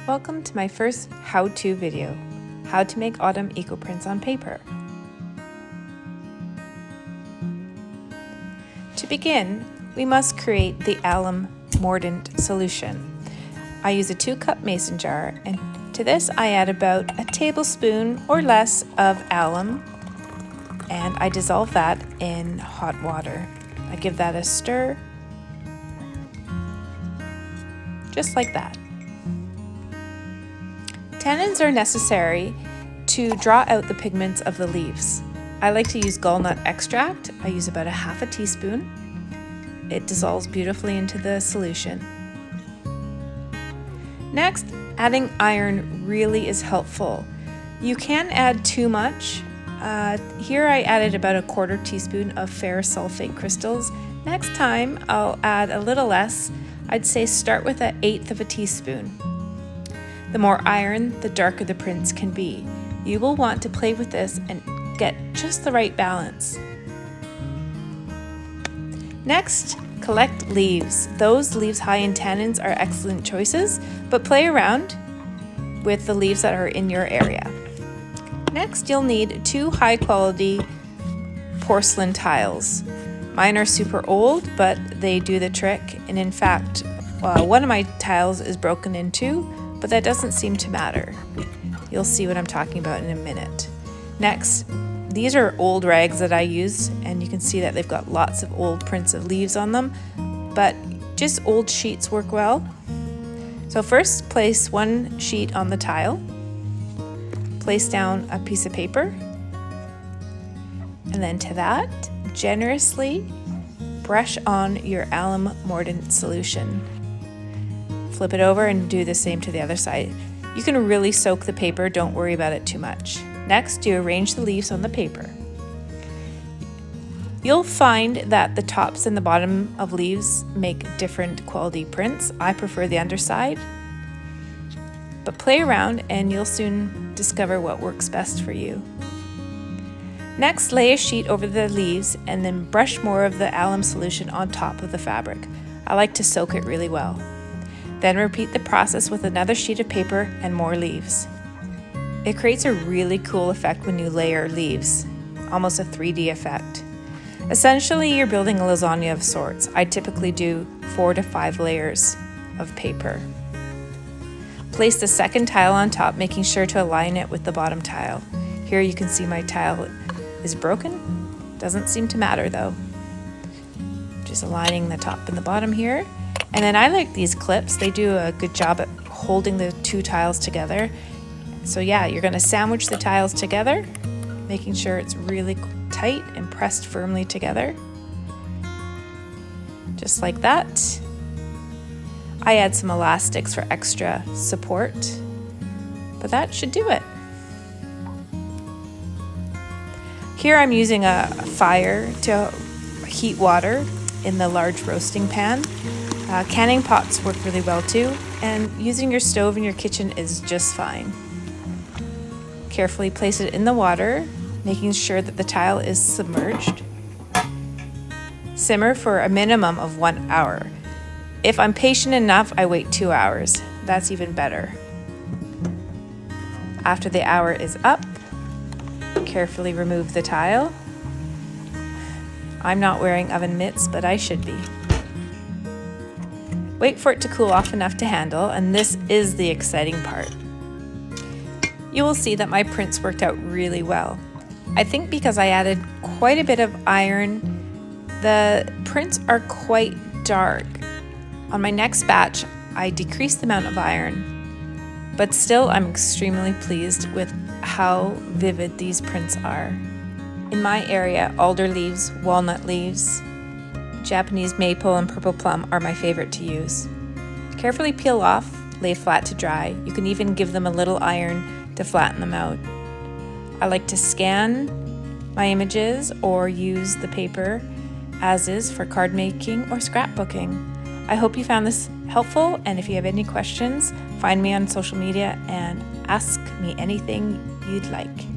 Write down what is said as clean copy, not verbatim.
Welcome to my first how-to video, how to make autumn Ecoprints on paper. To begin, we must create the alum mordant solution. I use a 2-cup mason jar, and to this I add about a tablespoon or less of alum, and I dissolve that in hot water. I give that a stir, just like that. Tannins are necessary to draw out the pigments of the leaves. I like to use gallnut extract. I use about a half a teaspoon. It dissolves beautifully into the solution. Next, adding iron really is helpful. You can add too much. Here I added about a 1/4 teaspoon of ferrous sulfate crystals. Next time I'll add a little less. I'd say start with 1/8 of a teaspoon. The more iron, the darker the prints can be. You will want to play with this and get just the right balance. Next, collect leaves. Those leaves high in tannins are excellent choices, but play around with the leaves that are in your area. Next, you'll need 2 high-quality porcelain tiles. Mine are super old, but they do the trick, and in fact, one of my tiles is broken in 2, but that doesn't seem to matter. You'll see what I'm talking about in a minute. Next, these are old rags that I use, and you can see that they've got lots of old prints of leaves on them, but just old sheets work well. So first, place 1 sheet on the tile, place down a piece of paper, and then to that, generously brush on your alum mordant solution. Flip it over and do the same to the other side. You can really soak the paper, don't worry about it too much. Next, you arrange the leaves on the paper. You'll find that the tops and the bottom of leaves make different quality prints. I prefer the underside, but play around and you'll soon discover what works best for you. Next, lay a sheet over the leaves and then brush more of the alum solution on top of the fabric. I like to soak it really well. Then repeat the process with another sheet of paper and more leaves. It creates a really cool effect when you layer leaves, almost a 3D effect. Essentially, you're building a lasagna of sorts. I typically do 4 to 5 layers of paper. Place the second tile on top, making sure to align it with the bottom tile. Here you can see my tile is broken. Doesn't seem to matter though. Just aligning the top and the bottom here. And then I like these clips. They do a good job at holding the 2 tiles together. So yeah, you're gonna sandwich the tiles together, making sure it's really tight and pressed firmly together. Just like that. I add some elastics for extra support, but that should do it. Here I'm using a fire to heat water in the large roasting pan. Canning pots work really well too, and using your stove in your kitchen is just fine. Carefully place it in the water, making sure that the tile is submerged. Simmer for a minimum of 1 hour. If I'm patient enough, I wait 2 hours. That's even better. After the hour is up, carefully remove the tile. I'm not wearing oven mitts, but I should be. Wait for it to cool off enough to handle, and this is the exciting part. You will see that my prints worked out really well. I think because I added quite a bit of iron, the prints are quite dark. On my next batch, I decreased the amount of iron, but still I'm extremely pleased with how vivid these prints are. In my area, alder leaves, walnut leaves, Japanese maple and purple plum are my favorite to use. Carefully peel off, lay flat to dry. You can even give them a little iron to flatten them out. I like to scan my images or use the paper as is for card making or scrapbooking. I hope you found this helpful, and if you have any questions, find me on social media and ask me anything you'd like.